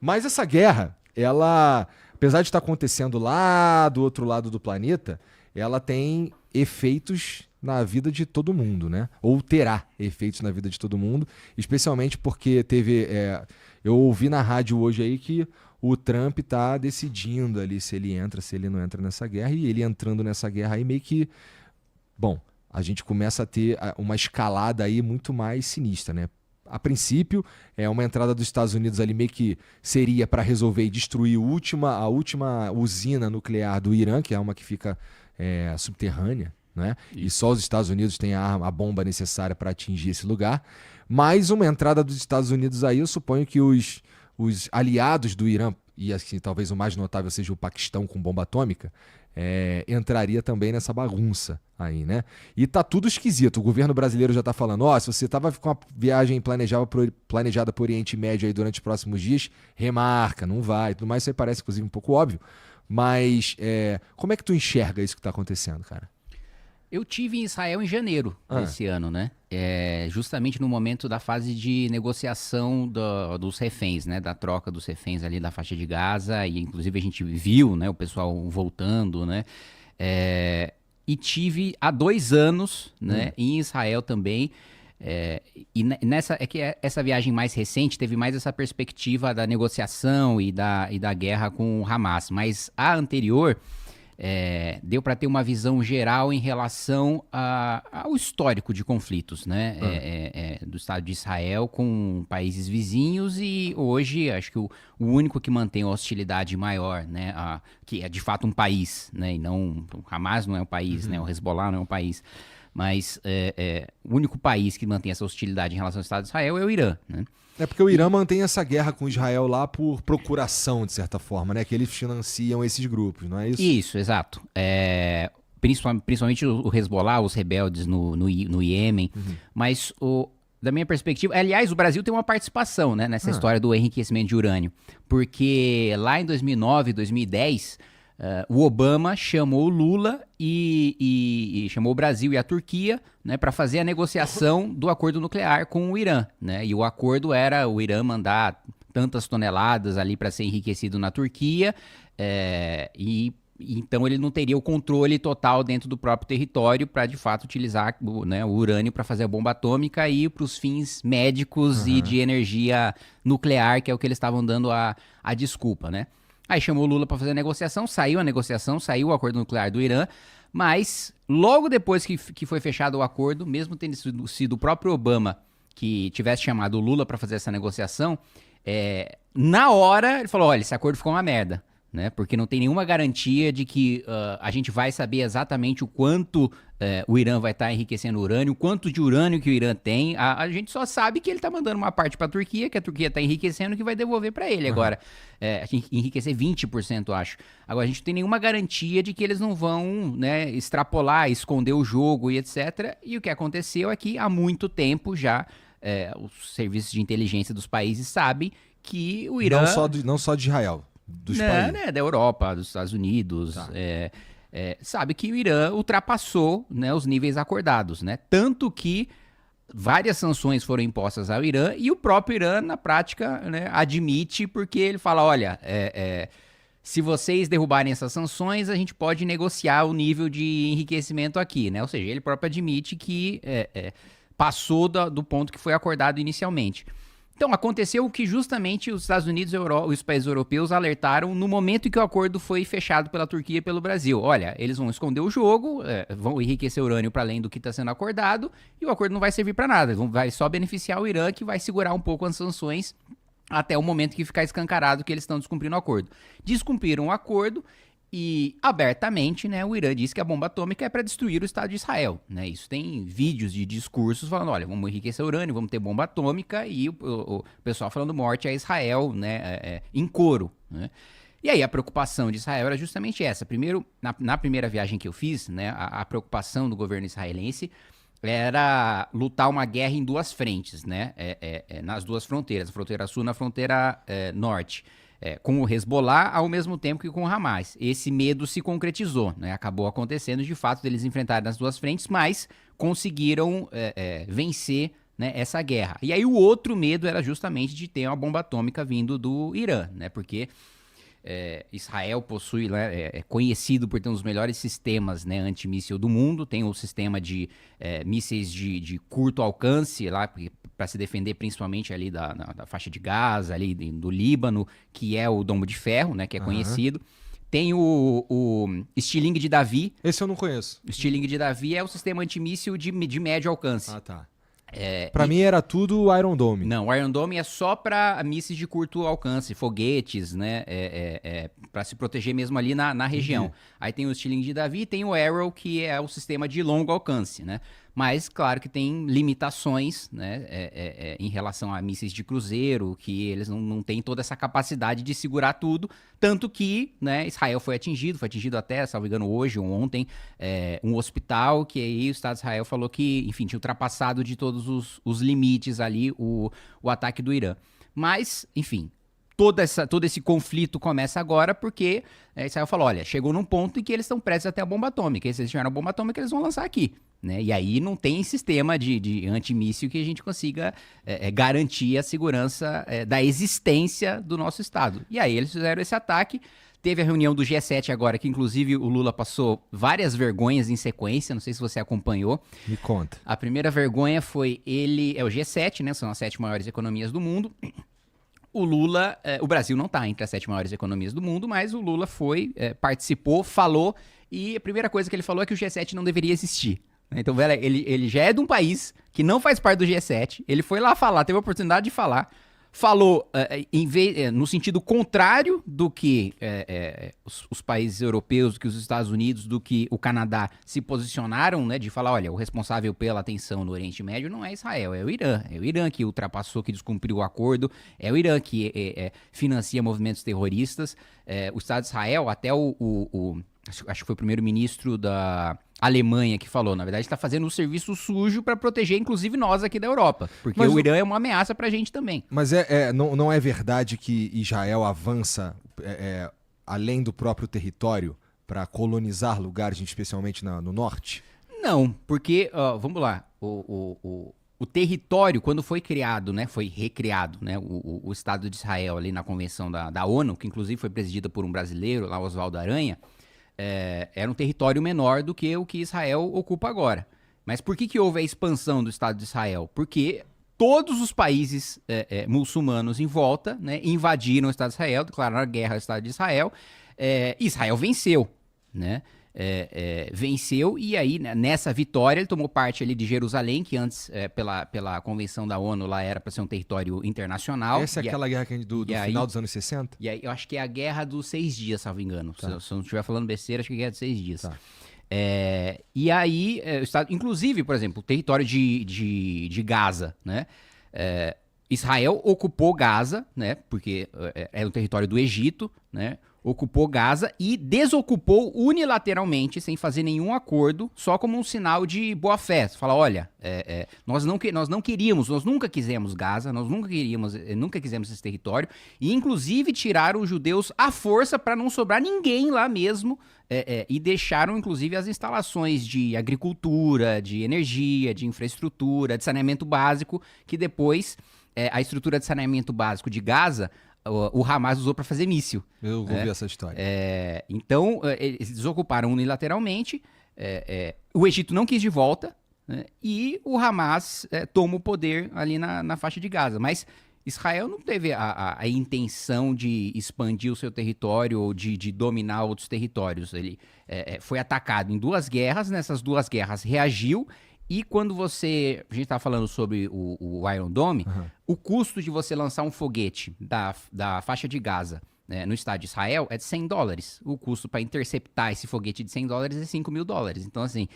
Mas essa guerra, ela, apesar de estar acontecendo lá do outro lado do planeta, ela tem efeitos na vida de todo mundo, né? Ou terá efeitos na vida de todo mundo, especialmente porque eu ouvi na rádio hoje aí que o Trump tá decidindo ali se ele entra, se ele não entra nessa guerra, e ele entrando nessa guerra aí meio que, bom, a gente começa a ter uma escalada aí muito mais sinistra, né? A princípio, é uma entrada dos Estados Unidos ali meio que seria para resolver e destruir a última usina nuclear do Irã, que é uma que fica subterrânea, né? E só os Estados Unidos têm a bomba necessária para atingir esse lugar. Mais uma entrada dos Estados Unidos aí, eu suponho que os aliados do Irã, e assim, talvez o mais notável seja o Paquistão com bomba atômica, entraria também nessa bagunça aí, né? E tá tudo esquisito. O governo brasileiro já tá falando, se você tava com uma viagem planejada pro Oriente Médio aí durante os próximos dias, remarca, não vai, tudo mais. Isso aí parece, inclusive, um pouco óbvio. Mas como é que tu enxerga isso que tá acontecendo, cara? Eu tive em Israel em janeiro desse ano, né? Justamente no momento da fase de negociação dos reféns, né? Da troca dos reféns ali da faixa de Gaza. E inclusive a gente viu, né? O pessoal voltando, né? E tive há 2 anos, né? Em Israel também. Essa viagem mais recente teve mais essa perspectiva da negociação e da guerra com o Hamas. Mas a anterior... deu para ter uma visão geral em relação ao histórico de conflitos, né? Do Estado de Israel com países vizinhos, e hoje acho que o único que mantém a hostilidade maior, né? Que é de fato um país, né? E não, o Hamas não é um país, né? O Hezbollah não é um país, mas o único país que mantém essa hostilidade em relação ao Estado de Israel é o Irã, né? É porque o Irã mantém essa guerra com Israel lá por procuração, de certa forma, né? Que eles financiam esses grupos, não é isso? Isso, exato. Principalmente o Hezbollah, os rebeldes no Iêmen. Mas, da minha perspectiva... Aliás, o Brasil tem uma participação, né, nessa história do enriquecimento de urânio. Porque lá em 2009, 2010... o Obama chamou o Lula e chamou o Brasil e a Turquia, né, para fazer a negociação do acordo nuclear com o Irã, né? E o acordo era o Irã mandar tantas toneladas ali para ser enriquecido na Turquia, então ele não teria o controle total dentro do próprio território para de fato utilizar o urânio para fazer a bomba atômica e para os fins médicos e de energia nuclear, que é o que eles estavam dando a desculpa, né? Aí chamou o Lula para fazer a negociação, saiu o acordo nuclear do Irã, mas logo depois que foi fechado o acordo, mesmo tendo sido o próprio Obama que tivesse chamado o Lula para fazer essa negociação, na hora ele falou, olha, esse acordo ficou uma merda, né? Porque não tem nenhuma garantia de que a gente vai saber exatamente o quanto o Irã vai estar enriquecendo urânio, o quanto de urânio que o Irã tem. A gente só sabe que ele está mandando uma parte para a Turquia, que a Turquia está enriquecendo, que vai devolver para ele agora. Enriquecer 20%, acho. Agora, a gente não tem nenhuma garantia de que eles não vão, né, extrapolar, esconder o jogo e etc. E o que aconteceu é que há muito tempo já os serviços de inteligência dos países sabem que o Irã... Não só de Israel. Dos países. Né, da Europa, dos Estados Unidos, sabe que o Irã ultrapassou, né, os níveis acordados, né? Tanto que várias sanções foram impostas ao Irã e o próprio Irã, na prática, né, admite, porque ele fala, olha, se vocês derrubarem essas sanções, a gente pode negociar o nível de enriquecimento aqui, né? Ou seja, ele próprio admite que passou do ponto que foi acordado inicialmente. Então, aconteceu o que justamente os Estados Unidos e os países europeus alertaram no momento em que o acordo foi fechado pela Turquia e pelo Brasil. Olha, eles vão esconder o jogo, vão enriquecer urânio para além do que está sendo acordado, e o acordo não vai servir para nada. Vai só beneficiar o Irã, que vai segurar um pouco as sanções até o momento que ficar escancarado que eles estão descumprindo o acordo. Descumpriram o acordo e, abertamente, né, o Irã disse que a bomba atômica é para destruir o Estado de Israel, né? Isso tem vídeos de discursos falando, olha, vamos enriquecer urânio, vamos ter bomba atômica, e o pessoal falando morte a Israel, né, em coro, né? E aí a preocupação de Israel era justamente essa. Primeiro, na primeira viagem que eu fiz, né, a preocupação do governo israelense era lutar uma guerra em 2 frentes, né, nas 2 fronteiras, a fronteira sul e a fronteira norte. Com o Hezbollah ao mesmo tempo que com o Hamas. Esse medo se concretizou, né? Acabou acontecendo de fato deles enfrentarem nas 2 frentes, mas conseguiram vencer, né, essa guerra. E aí o outro medo era justamente de ter uma bomba atômica vindo do Irã, né, porque Israel possui, né, é conhecido por ter um dos melhores sistemas, né, antimíssil do mundo, tem o sistema de mísseis de curto alcance lá para se defender principalmente ali da faixa de Gaza, ali do Líbano, que é o Domo de Ferro, né, que é conhecido. Tem o Stiling de Davi. Esse eu não conheço. O Stiling de Davi é o sistema antimíssil de médio alcance. Ah, tá. Pra mim era tudo Iron Dome. Não, o Iron Dome é só para mísseis de curto alcance, foguetes, né? Para se proteger mesmo ali na região. Entendi. Aí tem o Stiling de Davi e tem o Arrow, que é o sistema de longo alcance, né? Mas, claro que tem limitações, né? Em relação a mísseis de cruzeiro, que eles não têm toda essa capacidade de segurar tudo. Tanto que, né, Israel foi atingido até, salvo engano, hoje ou ontem, um hospital, que aí o Estado de Israel falou que, enfim, tinha ultrapassado de todos os limites ali o ataque do Irã. Mas, enfim, todo esse conflito começa agora porque Israel falou, olha, chegou num ponto em que eles estão prestes a ter a bomba atômica. E se eles tiverem a bomba atômica, eles vão lançar aqui. Né? E aí não tem sistema de antimíssil que a gente consiga garantir a segurança da existência do nosso Estado. E aí eles fizeram esse ataque. Teve a reunião do G7 agora, que inclusive o Lula passou várias vergonhas em sequência, não sei se você acompanhou. Me conta. A primeira vergonha foi o G7, né? São as 7 maiores economias do mundo. O Lula, o Brasil não está entre as 7 maiores economias do mundo, mas o Lula participou, falou, e a primeira coisa que ele falou é que o G7 não deveria existir. Então, velho, ele já é de um país que não faz parte do G7, ele foi lá falar, teve a oportunidade de falar, falou no sentido contrário do que os países europeus, do que os Estados Unidos, do que o Canadá se posicionaram, né, de falar, olha, o responsável pela tensão no Oriente Médio não é Israel, é o Irã. É o Irã que ultrapassou, que descumpriu o acordo, é o Irã que financia movimentos terroristas. O Estado de Israel, até acho que foi o primeiro-ministro da Alemanha que falou, na verdade está fazendo um serviço sujo para proteger inclusive nós aqui da Europa, porque o Irã é uma ameaça para a gente também. Mas não é verdade que Israel avança além do próprio território para colonizar lugares, especialmente no norte? Não, porque, vamos lá, o território, quando foi criado, né, foi recriado, né, o Estado de Israel ali na Convenção da ONU, que inclusive foi presidida por um brasileiro, lá Oswaldo Aranha, era um território menor do que o que Israel ocupa agora. Mas por que houve a expansão do Estado de Israel? Porque todos os países muçulmanos em volta, né, invadiram o Estado de Israel, declararam a guerra ao Estado de Israel, e Israel venceu, né? Venceu, e aí nessa vitória ele tomou parte ali de Jerusalém, que antes pela convenção da ONU lá era para ser um território internacional. Essa é aquela guerra do final dos anos 60? E aí eu acho que é a guerra dos 6 dias, salvo engano. Tá. Se eu não estiver falando besteira, acho que é a guerra dos 6 dias. Tá. E aí, o Estado, inclusive, por exemplo, o território de Gaza, né? Israel ocupou Gaza, né? Porque é um território do Egito, né? Ocupou Gaza e desocupou unilateralmente, sem fazer nenhum acordo, só como um sinal de boa-fé. Você fala, olha, nós nunca quisemos Gaza, nós nunca quisemos esse território, e inclusive tiraram os judeus à força para não sobrar ninguém lá mesmo, e deixaram inclusive as instalações de agricultura, de energia, de infraestrutura, de saneamento básico, que depois a estrutura de saneamento básico de Gaza o Hamas usou para fazer míssil. Eu ouvi essa história. Então, eles desocuparam unilateralmente, o Egito não quis de volta, né, e o Hamas toma o poder ali na faixa de Gaza. Mas Israel não teve a intenção de expandir o seu território ou de dominar outros territórios. Ele foi atacado em 2 guerras, nessas 2 guerras reagiu. E quando a gente está falando sobre o Iron Dome, o custo de você lançar um foguete da faixa de Gaza, né, no Estado de Israel é de $100. O custo para interceptar esse foguete de $100 é $5.000. Então, assim,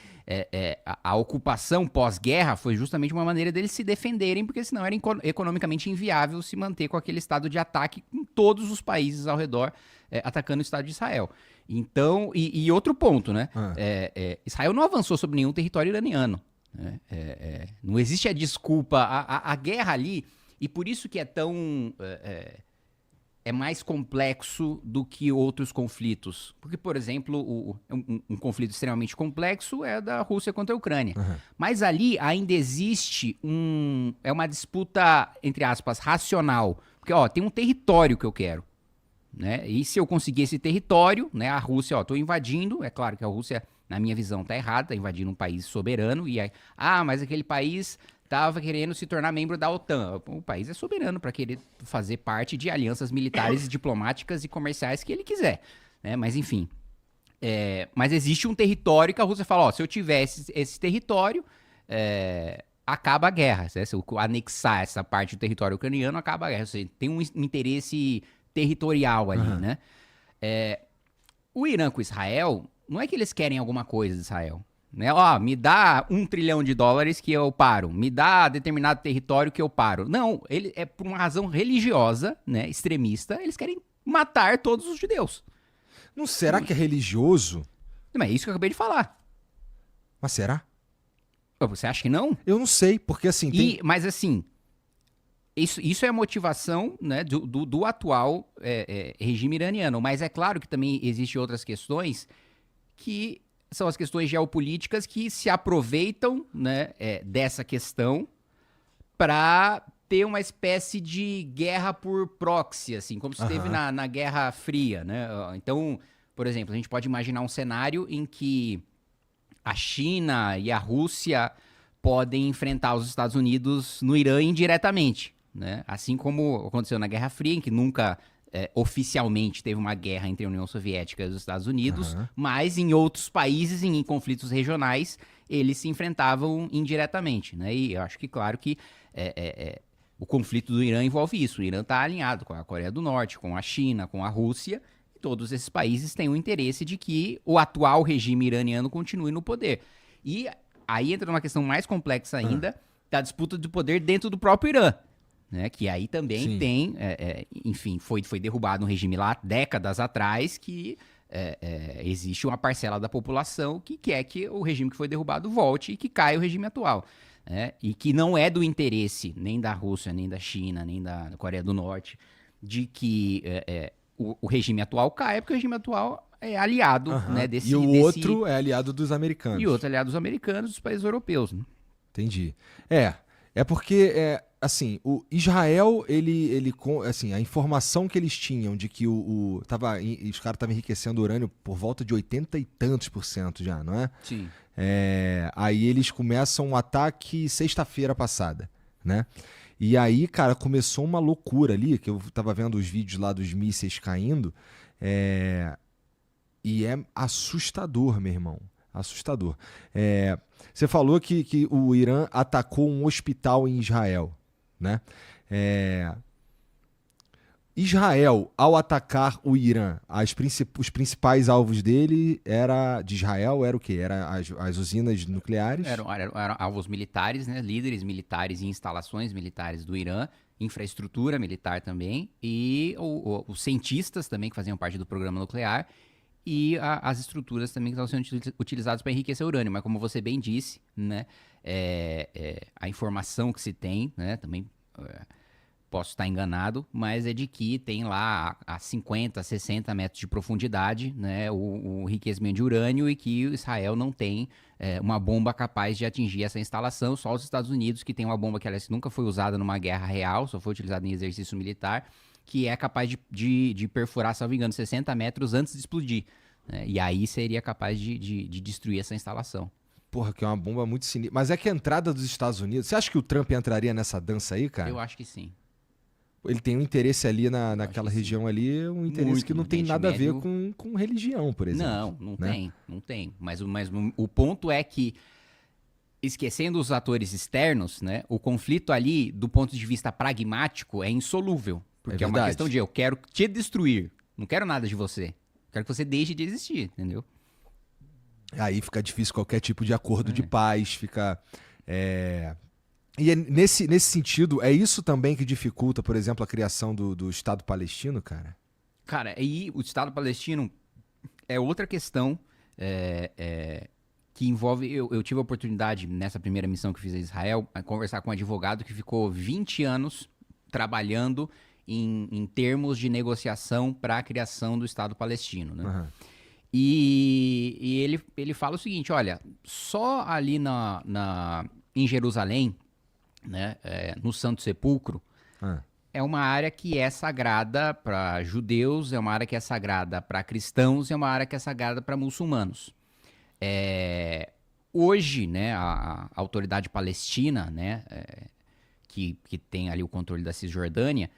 a ocupação pós-guerra foi justamente uma maneira deles se defenderem, porque senão era economicamente inviável se manter com aquele estado de ataque em todos os países ao redor, atacando o Estado de Israel. Então, e outro ponto, né? Israel não avançou sobre nenhum território iraniano. Não existe a desculpa, a guerra ali, e por isso que é tão é mais complexo do que outros conflitos. Porque, por exemplo, um conflito extremamente complexo é da Rússia contra a Ucrânia. Aham. Mas ali ainda existe é uma disputa, entre aspas, racional. Porque, ó, tem um território que eu quero. Né? E se eu conseguir esse território, né, a Rússia, ó, tô invadindo, é claro que a Rússia, na minha visão, tá errada, tá invadindo um país soberano, e aí, mas aquele país tava querendo se tornar membro da OTAN. O país é soberano para querer fazer parte de alianças militares, diplomáticas e comerciais que ele quiser, né? Mas enfim, mas existe um território que a Rússia fala, ó, se eu tiver esse território, acaba a guerra, né? Se eu anexar essa parte do território ucraniano, acaba a guerra. Ou seja, tem um interesse territorial ali, Aham. né? O Irã com Israel, não é que eles querem alguma coisa de Israel. Né? Ó, me dá $1 trilhão que eu paro. Me dá determinado território que eu paro. Não, é por uma razão religiosa, né, extremista, eles querem matar todos os judeus. Não será que é religioso? Mas é isso que eu acabei de falar. Mas será? Você acha que não? Eu não sei, porque assim... Mas assim, isso é a motivação, né, do atual regime iraniano. Mas é claro que também existem outras questões que são as questões geopolíticas que se aproveitam, né, dessa questão para ter uma espécie de guerra por proxy, assim, como se teve na Guerra Fria, né? Então, por exemplo, a gente pode imaginar um cenário em que a China e a Rússia podem enfrentar os Estados Unidos no Irã indiretamente, né? Assim como aconteceu na Guerra Fria, em que nunca oficialmente teve uma guerra entre a União Soviética e os Estados Unidos, mas em outros países, em conflitos regionais, eles se enfrentavam indiretamente, né? E eu acho que, claro que o conflito do Irã envolve isso. O Irã está alinhado com a Coreia do Norte, com a China, com a Rússia, e todos esses países têm o interesse de que o atual regime iraniano continue no poder. E aí entra numa questão mais complexa ainda, da disputa de poder dentro do próprio Irã. Né, que aí também tem, enfim, foi derrubado um regime lá décadas atrás que existe uma parcela da população que quer que o regime que foi derrubado volte e que caia o regime atual. Né, e que não é do interesse nem da Rússia, nem da China, nem da Coreia do Norte de que o regime atual caia, porque o regime atual é aliado né, desse... E o outro é aliado dos americanos. E o outro é aliado dos americanos e dos países europeus. Né? Entendi. É porque, assim, o Israel, assim, a informação que eles tinham de que os caras estavam enriquecendo urânio por volta de 80 e tantos % já, não é? Sim. Aí eles começam um ataque sexta-feira passada, né? E aí, cara, começou uma loucura ali, que eu tava vendo os vídeos lá dos mísseis caindo, e é assustador, meu irmão. Assustador. Você falou que o Irã atacou um hospital em Israel, né? Israel, ao atacar o Irã, os principais alvos dele de Israel era o quê? Era as usinas nucleares? Eram alvos militares, né? Líderes militares e instalações militares do Irã, infraestrutura militar também, e os cientistas também que faziam parte do programa nuclear, e as estruturas também que estavam sendo utilizadas para enriquecer urânio. Mas como você bem disse, né, a informação que se tem, né, também posso estar enganado, mas é de que tem lá a 50, 60 metros de profundidade, né, o enriquecimento de urânio, e que Israel não tem uma bomba capaz de atingir essa instalação. Só os Estados Unidos, que tem uma bomba que aliás, nunca foi usada numa guerra real, só foi utilizada em exercício militar, que é capaz de perfurar, se não me engano, 60 metros antes de explodir. Né? E aí seria capaz de destruir essa instalação. Porra, que é uma bomba muito sinistra. Mas é que a entrada dos Estados Unidos... Você acha que o Trump entraria nessa dança aí, cara? Eu acho que sim. Ele tem um interesse ali naquela região ali, um interesse muito, que não tem nada a ver com religião, por exemplo. Não tem. Mas o ponto é que, esquecendo os atores externos, né, o conflito ali, do ponto de vista pragmático, é insolúvel. Porque é uma questão de eu quero te destruir, não quero nada de você. Quero que você deixe de existir, entendeu? Aí fica difícil qualquer tipo de acordo de paz, fica... E nesse sentido, é isso também que dificulta, por exemplo, a criação do Estado palestino, cara? Cara, e o Estado palestino é outra questão que envolve... Eu tive a oportunidade, nessa primeira missão que fiz a Israel, a conversar com um advogado que ficou 20 anos trabalhando em termos de negociação para a criação do Estado palestino, né? Aham. E ele fala o seguinte, olha, só ali em Jerusalém, né, no Santo Sepulcro, Ah. é uma área que é sagrada para judeus, é uma área que é sagrada para cristãos, é uma área que é sagrada para muçulmanos. Hoje, né, a autoridade palestina, né, que tem ali o controle da Cisjordânia,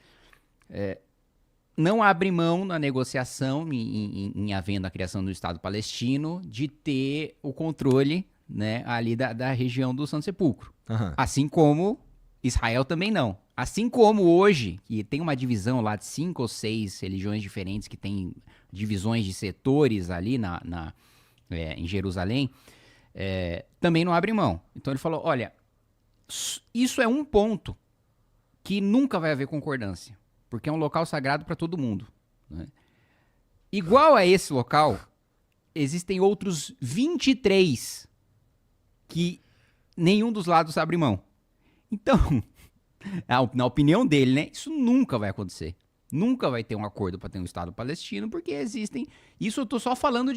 não abre mão na negociação, em havendo a criação do Estado palestino, de ter o controle, né, ali da região do Santo Sepulcro. Aham. Assim como Israel também não. Assim como hoje, que tem uma divisão lá de 5 ou 6 religiões diferentes, que tem divisões de setores ali em Jerusalém, também não abre mão. Então ele falou, olha, isso é um ponto que nunca vai haver concordância, porque é um local sagrado para todo mundo, né? Igual a esse local, existem outros 23 que nenhum dos lados abre mão. Então, na opinião dele, né, isso nunca vai acontecer. Nunca vai ter um acordo para ter um Estado palestino, porque existem... Isso eu tô só falando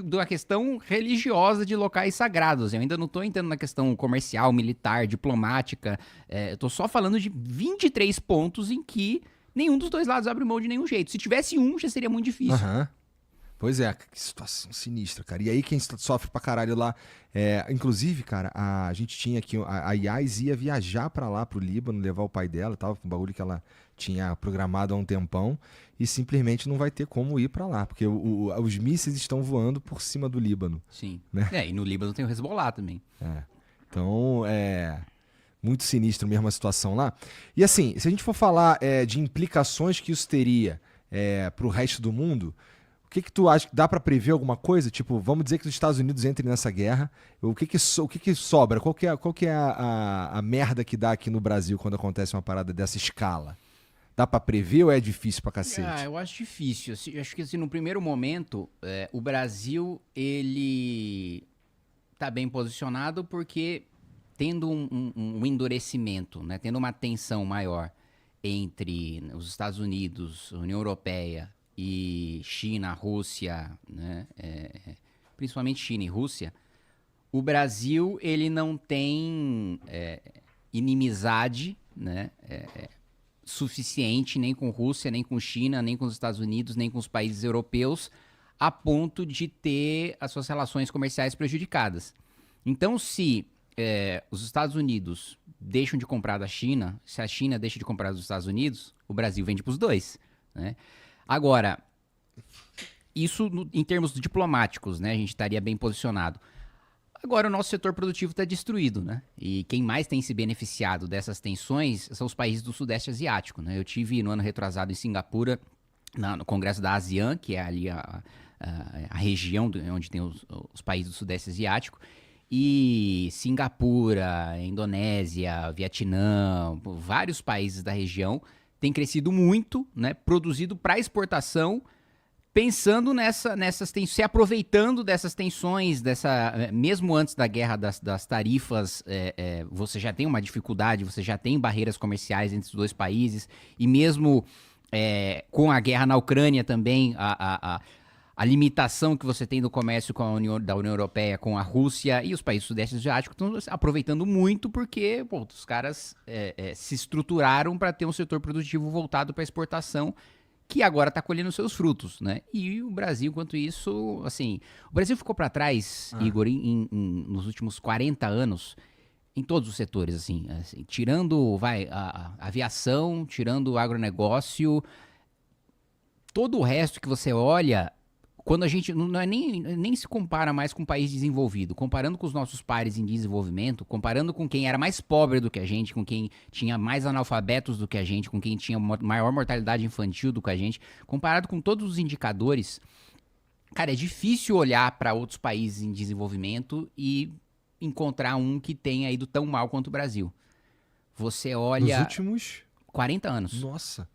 da questão religiosa de locais sagrados. Eu ainda não tô entrando na questão comercial, militar, diplomática. Eu tô só falando de 23 pontos em que nenhum dos dois lados abre mão de nenhum jeito. Se tivesse um, já seria muito difícil. Aham. Pois é, que situação sinistra, cara. E aí quem sofre pra caralho lá... inclusive, cara, a gente tinha aqui... A Yas ia viajar pra lá, pro Líbano, levar o pai dela e tal, com um bagulho que ela tinha programado há um tempão, e simplesmente não vai ter como ir pra lá, porque os mísseis estão voando por cima do Líbano. Sim. Né? E no Líbano tem o Hezbollah também. Então, muito sinistro mesmo a situação lá. E assim, se a gente for falar de implicações que isso teria pro resto do mundo... O que tu acha? Dá pra prever alguma coisa? Tipo, vamos dizer que os Estados Unidos entrem nessa guerra. O que sobra? Qual que é a merda que dá aqui no Brasil quando acontece uma parada dessa escala? Dá pra prever ou é difícil pra cacete? Eu acho difícil. Eu acho que assim, no primeiro momento, o Brasil, ele tá bem posicionado porque tendo um endurecimento, né, tendo uma tensão maior entre os Estados Unidos, a União Europeia e China, Rússia, né, principalmente China e Rússia, o Brasil ele não tem inimizade, né, suficiente nem com Rússia, nem com China, nem com os Estados Unidos, nem com os países europeus, a ponto de ter as suas relações comerciais prejudicadas. Então, se os Estados Unidos deixam de comprar da China, se a China deixa de comprar dos Estados Unidos, o Brasil vende para os dois, né? Agora, isso em termos diplomáticos, né, a gente estaria bem posicionado. Agora o nosso setor produtivo está destruído, né? E quem mais tem se beneficiado dessas tensões são os países do Sudeste Asiático, né? Eu tive no ano retrasado em Singapura, no Congresso da ASEAN, que é ali a região onde tem os países do Sudeste Asiático, e Singapura, Indonésia, Vietnã, vários países da região têm crescido muito, né? Produzido para exportação, pensando se aproveitando dessas tensões, mesmo antes da guerra das tarifas, você já tem uma dificuldade, você já tem barreiras comerciais entre os dois países, e mesmo com a guerra na Ucrânia também, a limitação que você tem do comércio da União Europeia com a Rússia e os países do Sudeste Asiático estão aproveitando muito porque os caras se estruturaram para ter um setor produtivo voltado para exportação, que agora está colhendo seus frutos, né? E o Brasil, enquanto isso, assim... O Brasil ficou para trás, Igor, nos últimos 40 anos, em todos os setores, assim tirando a aviação, tirando o agronegócio, todo o resto que você olha... Quando a gente não nem se compara mais com um país desenvolvido, comparando com os nossos pares em desenvolvimento, comparando com quem era mais pobre do que a gente, com quem tinha mais analfabetos do que a gente, com quem tinha maior mortalidade infantil do que a gente, comparado com todos os indicadores, cara, é difícil olhar para outros países em desenvolvimento e encontrar um que tenha ido tão mal quanto o Brasil. Você olha... Nos últimos... 40 anos. Nossa...